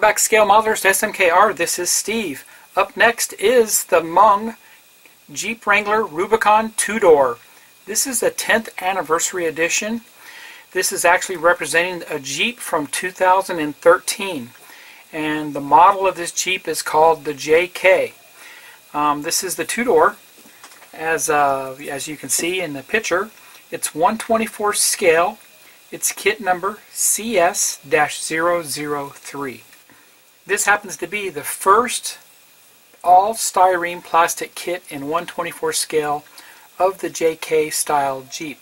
back, Scale Modelers to SMKR. This is Steve. Up next is the MENG Jeep Wrangler Rubicon 2-door. This is the 10th anniversary edition. This is actually representing a Jeep from 2013. And the model of this Jeep is called the JK. This is the 2-door. As you can see in the picture, it's 1/24 scale. It's kit number CS-003. This happens to be the first all styrene plastic kit in 1/24 scale of the JK style Jeep.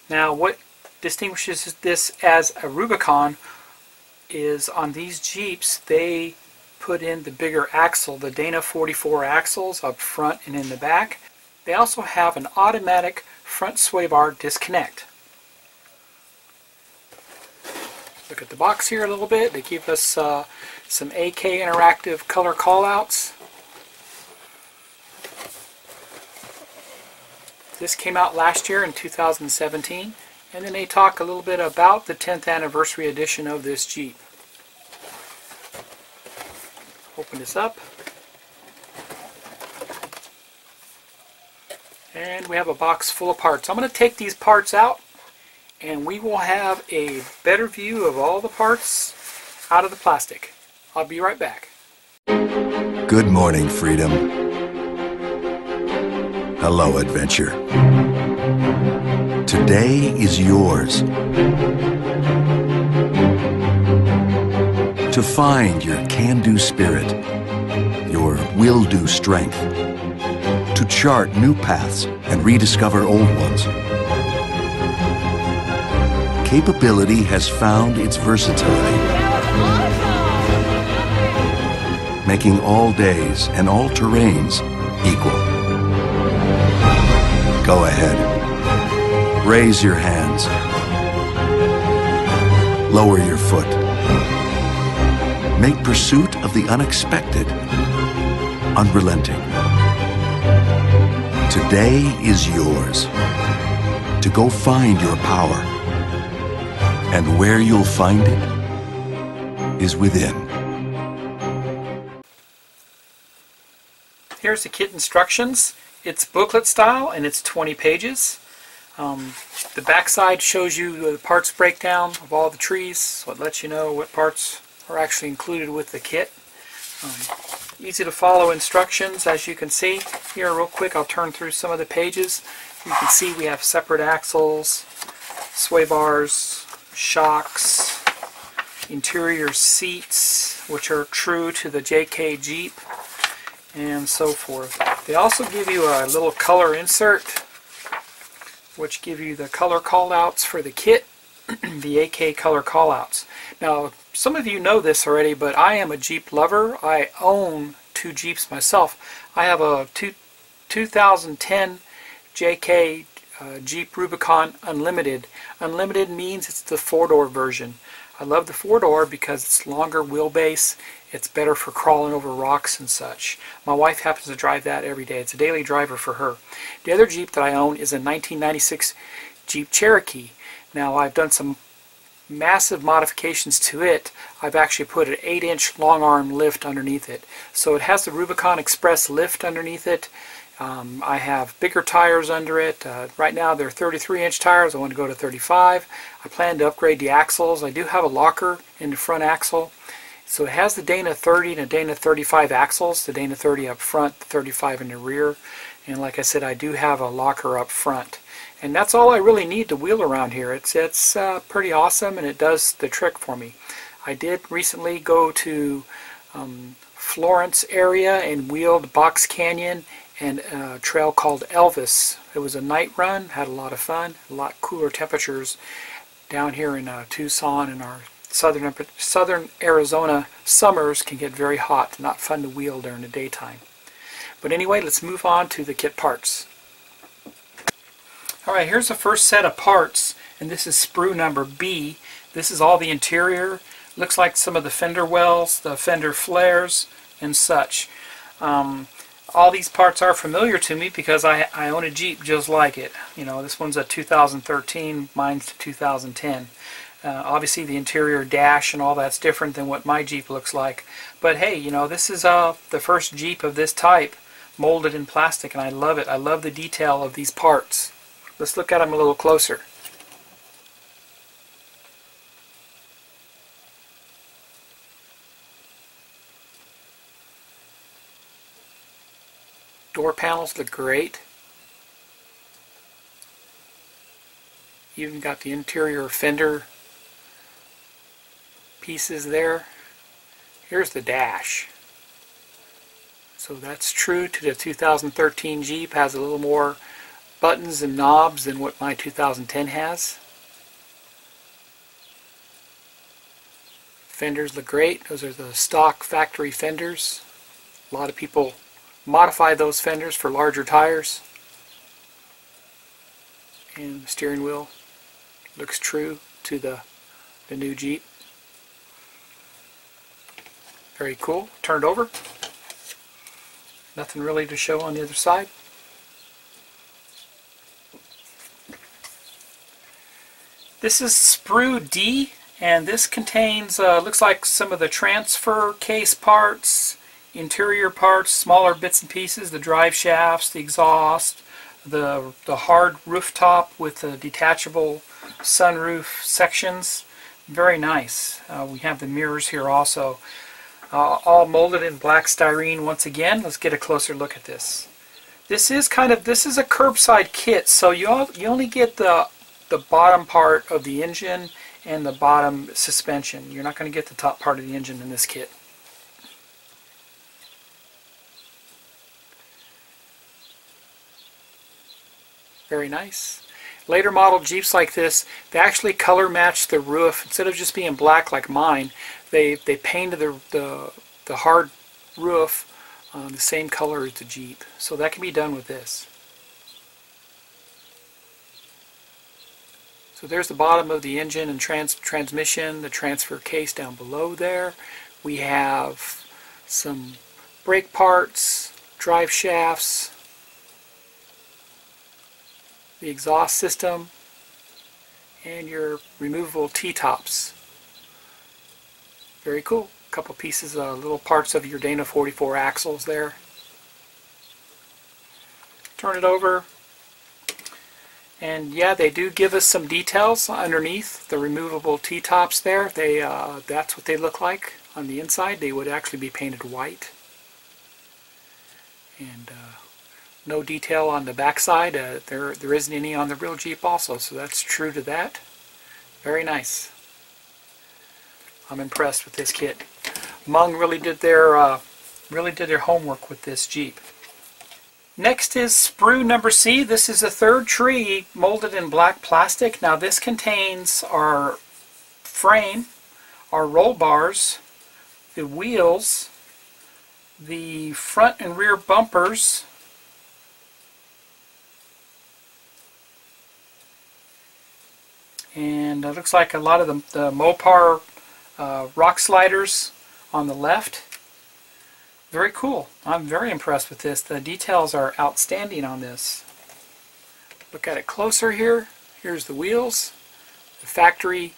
Now, what distinguishes this as a Rubicon is on these Jeeps they put in the bigger axle, the Dana 44 axles up front and in the back. They also have an automatic front sway bar disconnect. Look at the box here a little bit. They give us some AK interactive color callouts. This came out last year in 2017, and then they talk a little bit about the 10th anniversary edition of this Jeep. Open this up, and we have a box full of parts. I'm going to take these parts out, and we will have a better view of all the parts out of the plastic. I'll be right back. Good morning, freedom. Hello, adventure. Today is yours. To find your can-do spirit, your will-do strength. To chart new paths and rediscover old ones. Capability has found its versatility, making all days and all terrains equal. Go ahead. Raise your hands. Lower your foot. Make pursuit of the unexpected unrelenting. Today is yours. To go find your power. And where you'll find it is within. Here's the kit instructions. It's booklet style and it's 20 pages. The back side shows you the parts breakdown of all the trees, so it lets you know what parts are actually included with the kit. Easy to follow instructions, as you can see. Here real quick, I'll turn through some of the pages. You can see we have separate axles, sway bars, shocks, interior seats, which are true to the JK Jeep, and so forth. They also give you a little color insert, which give you the color callouts for the kit, the AK color callouts. Now, some of you know this already, but I am a Jeep lover. I own 2 Jeeps myself. I have a 2010 JK Jeep Rubicon Unlimited. Unlimited means it's the 4-door version. I love the 4-door because it's longer wheelbase. It's better for crawling over rocks and such. My wife happens to drive that every day. It's a daily driver for her. The other Jeep that I own is a 1996 Jeep Cherokee. Now, I've done some massive modifications to it. I've actually put an 8-inch long arm lift underneath it. So it has the Rubicon Express lift underneath it. I have bigger tires under it. Right now they're 33-inch tires. I want to go to 35. I plan to upgrade the axles. I do have a locker in the front axle. So it has the Dana 30 and a Dana 35 axles. The Dana 30 up front, the 35 in the rear. And like I said, I do have a locker up front. And that's all I really need to wheel around here. It's pretty awesome, and it does the trick for me. I did recently go to Florence area and wheeled Box Canyon and a trail called Elvis. It was a night run, had a lot of fun, a lot cooler temperatures down here in Tucson, and our southern Arizona summers can get very hot, not fun to wheel during the daytime. But anyway, let's move on to the kit parts. Alright, here's the first set of parts, and this is sprue number B. This is all the interior. Looks like some of the fender wells, the fender flares, and such. All these parts are familiar to me because I own a Jeep just like it. You know, this one's a 2013, mine's a 2010. Obviously the interior dash and all that's different than what my Jeep looks like. But hey, you know, this is the first Jeep of this type molded in plastic, and I love it. I love the detail of these parts. Let's look at them a little closer. Door panels look great. Even got the interior fender pieces there. Here's the dash. So that's true to the 2013 Jeep. Has a little more buttons and knobs than what my 2010 has. Fenders look great. Those are the stock factory fenders. A lot of people modify those fenders for larger tires. And the steering wheel looks true to the new Jeep. Very cool. Turn it over. Nothing really to show on the other side. This is Sprue D, and this contains, looks like some of the transfer case parts, interior parts, smaller bits and pieces, the drive shafts, the exhaust, the hard rooftop with the detachable sunroof sections. Very nice. We have the mirrors here also. All molded in black styrene once again. Let's get a closer look at this. This is a curbside kit, so you only get the bottom part of the engine and the bottom suspension. You're not going to get the top part of the engine in this kit. Very nice. Later model Jeeps like this, they actually color match the roof. Instead of just being black like mine, they painted the hard roof the same color as the Jeep. So that can be done with this. So there's the bottom of the engine and transmission, the transfer case down below there. We have some brake parts, drive shafts, the exhaust system, and your removable T-tops. Very cool. A couple pieces, little parts of your Dana 44 axles there. Turn it over. And yeah, they do give us some details underneath the removable T-tops there. That's what they look like on the inside. They would actually be painted white. And no detail on the backside. There isn't any on the real Jeep also, so that's true to that. Very nice. I'm impressed with this kit. MENG really did their homework with this Jeep. Next is Sprue number C. This is a third tree molded in black plastic. Now this contains our frame, our roll bars, the wheels, the front and rear bumpers, and it looks like a lot of the Mopar rock sliders on the left. Very cool. I'm very impressed with this. The details are outstanding on this. Look at it closer here. Here's the wheels, the factory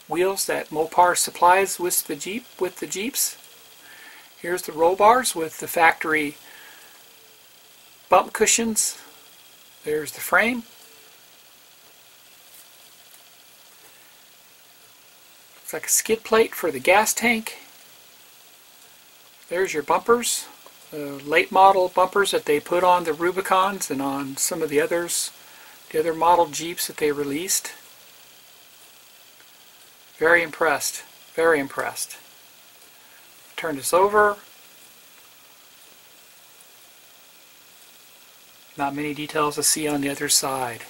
wheels that Mopar supplies with the Jeeps. Here's the roll bars with the factory bump cushions. There's the frame. Looks like a skid plate for the gas tank. There's your bumpers, the late model bumpers that they put on the Rubicons and on some of the other model Jeeps that they released. Very impressed, very impressed. Turn this over. Not many details to see on the other side.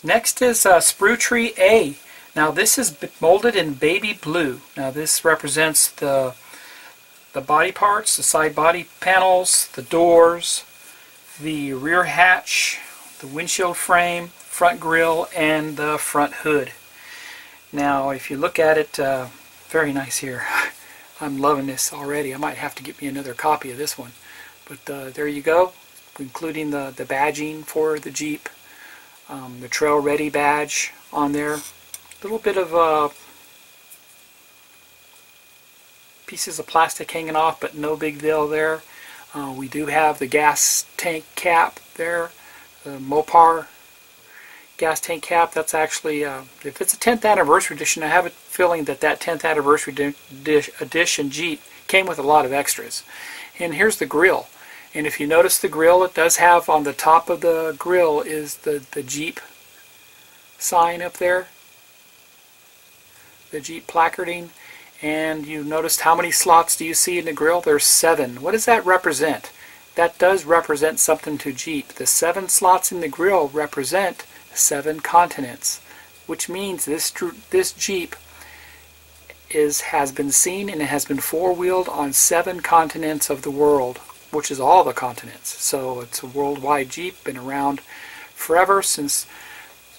Next is Sprue Tree A. Now this is molded in baby blue. Now this represents the body parts, the side body panels, the doors, the rear hatch, the windshield frame, front grille, and the front hood. Now if you look at it, very nice here. I'm loving this already. I might have to get me another copy of this one. But there you go, including the badging for the Jeep, the Trail Ready badge on there. little bit of pieces of plastic hanging off, but no big deal there. We do have the gas tank cap there, the Mopar gas tank cap. That's actually, if it's a 10th anniversary edition, I have a feeling that that 10th anniversary edition Jeep came with a lot of extras. And here's the grille. And if you notice the grille, it does have on the top of the grille is the Jeep sign up there, the Jeep placarding. And you noticed how many slots do you see in the grille? There's 7. What does that represent? That does represent something to Jeep. The 7 slots in the grille represent 7 continents, which means this Jeep has been seen and it has been four-wheeled on 7 continents of the world, which is all the continents. So it's a worldwide Jeep, been around forever, since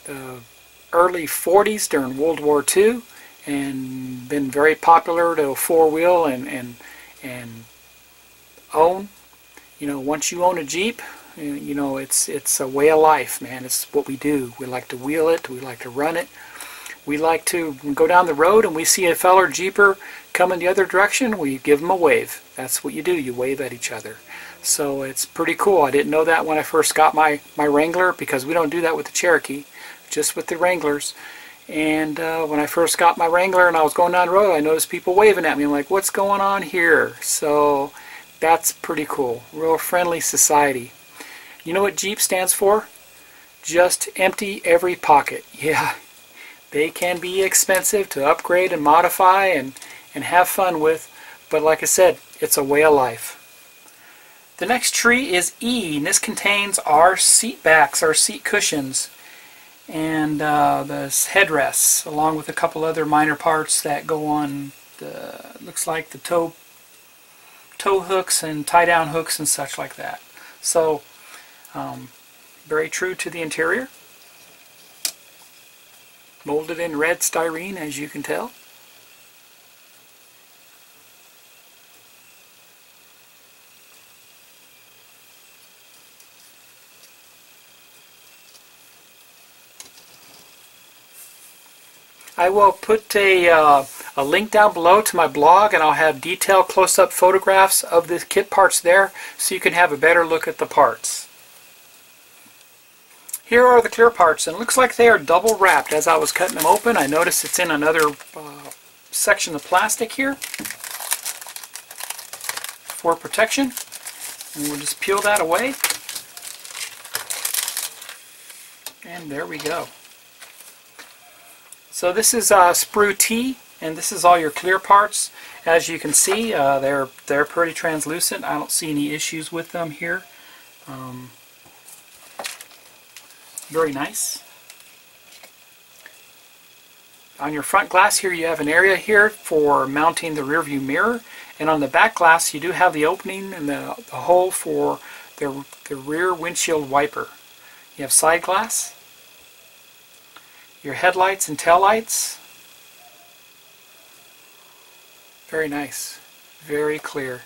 the early 40s during World War II, and been very popular to four-wheel and own. You know, once you own a Jeep, you know, it's a way of life, man. It's what we do. We like to wheel it. We like to run it. We like to go down the road and we see a feller Jeeper coming the other direction, we give him a wave. That's what you do. You wave at each other. So it's pretty cool. I didn't know that when I first got my Wrangler, because we don't do that with the Cherokee, just with the Wranglers. And when I first got my Wrangler and I was going down the road, I noticed people waving at me. I'm like, what's going on here? So that's pretty cool. Real friendly society. You know what Jeep stands for? Just empty every pocket. Yeah, they can be expensive to upgrade and modify and have fun with, but like I said, it's a way of life. The next tree is E, and this contains our seat backs, our seat cushions, and the headrests, along with a couple other minor parts that go on the, looks like the toe hooks and tie down hooks and such like that. So very true to the interior. Molded in red styrene, as you can tell. I will put a link down below to my blog, and I'll have detailed close-up photographs of the kit parts there so you can have a better look at the parts. Here are the clear parts, and it looks like they are double wrapped. As I was cutting them open, I noticed it's in another section of plastic here for protection. And we'll just peel that away. And there we go. So this is sprue T, and this is all your clear parts. As you can see, they're pretty translucent. I don't see any issues with them here. Very nice. On your front glass here, you have an area here for mounting the rear view mirror, and on the back glass you do have the opening and the hole for the rear windshield wiper. You have side glass, your headlights and tail lights. Very nice, very clear.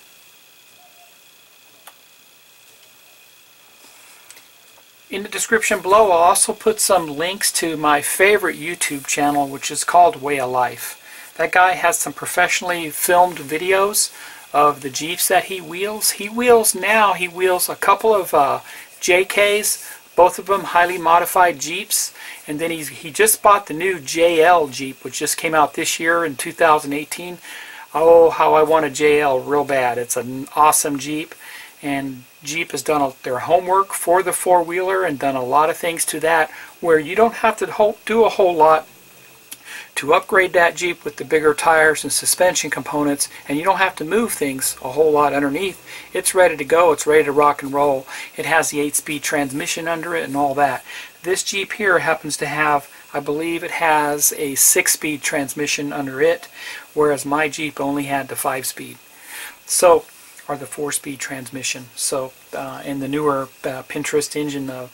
In the description below, I'll also put some links to my favorite YouTube channel, which is called Way of Life. That guy has some professionally filmed videos of the Jeeps that he wheels. He wheels a couple of JKs, both of them highly modified Jeeps, and then he just bought the new JL Jeep, which just came out this year in 2018. Oh, how I want a JL real bad. It's an awesome Jeep, and Jeep has done their homework for the four-wheeler and done a lot of things to that where you don't have to do a whole lot to upgrade that Jeep with the bigger tires and suspension components, and you don't have to move things a whole lot underneath. It's ready to go. It's ready to rock and roll. It has the 8-speed transmission under it and all that. This Jeep here happens to have, I believe it has a 6-speed transmission under it, whereas my Jeep only had the 5-speed. So, or the 4-speed transmission. So, in the newer Pinterest engine, the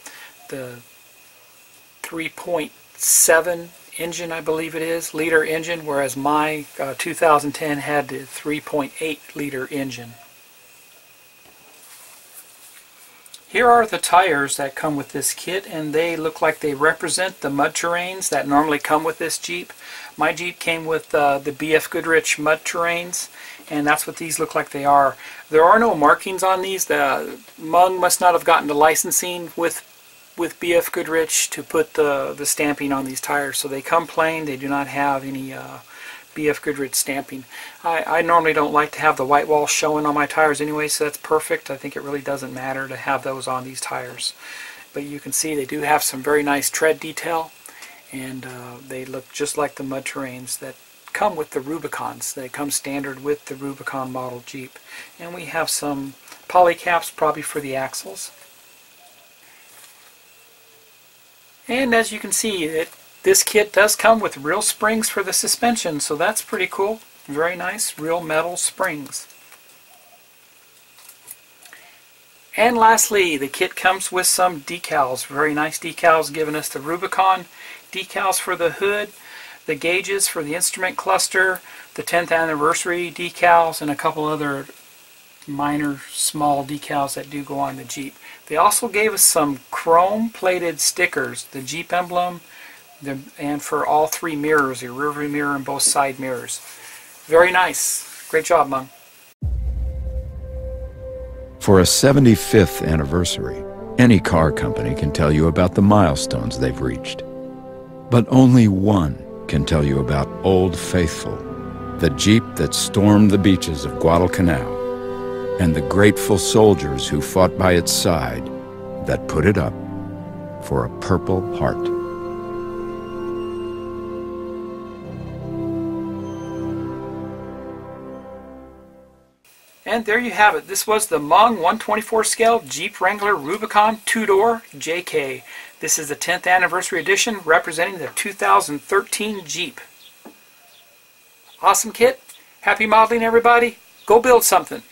3.7 engine, I believe it is, liter engine, whereas my 2010 had the 3.8 liter engine. Here are the tires that come with this kit, and they look like they represent the mud terrains that normally come with this Jeep. My Jeep came with the BF Goodrich mud terrains, and that's what these look like they are. There are no markings on these. The MENG must not have gotten the licensing with BF Goodrich to put the stamping on these tires, so they come plain. They do not have any BF Goodrich stamping. I normally don't like to have the white wall showing on my tires anyway, so that's perfect. I think it really doesn't matter to have those on these tires. But you can see they do have some very nice tread detail, and they look just like the mud terrains that come with the Rubicons. They come standard with the Rubicon model Jeep. And we have some poly caps probably for the axles. And as you can see, this kit does come with real springs for the suspension, so that's pretty cool. Very nice, real metal springs. And lastly, the kit comes with some decals. Very nice decals, giving us the Rubicon decals for the hood, the gauges for the instrument cluster, the 10th anniversary decals, and a couple other minor small decals that do go on the Jeep. They also gave us some chrome plated stickers, the Jeep emblem, and for all three mirrors, the rear view mirror and both side mirrors. Very nice. Great job, Mung. For a 75th anniversary, any car company can tell you about the milestones they've reached. But only one can tell you about Old Faithful, the Jeep that stormed the beaches of Guadalcanal, and the grateful soldiers who fought by its side that put it up for a Purple Heart. And there you have it. This was the MENG 124 scale Jeep Wrangler Rubicon 2-door JK. This is the 10th anniversary edition representing the 2013 Jeep. Awesome kit. Happy modeling, everybody. Go build something.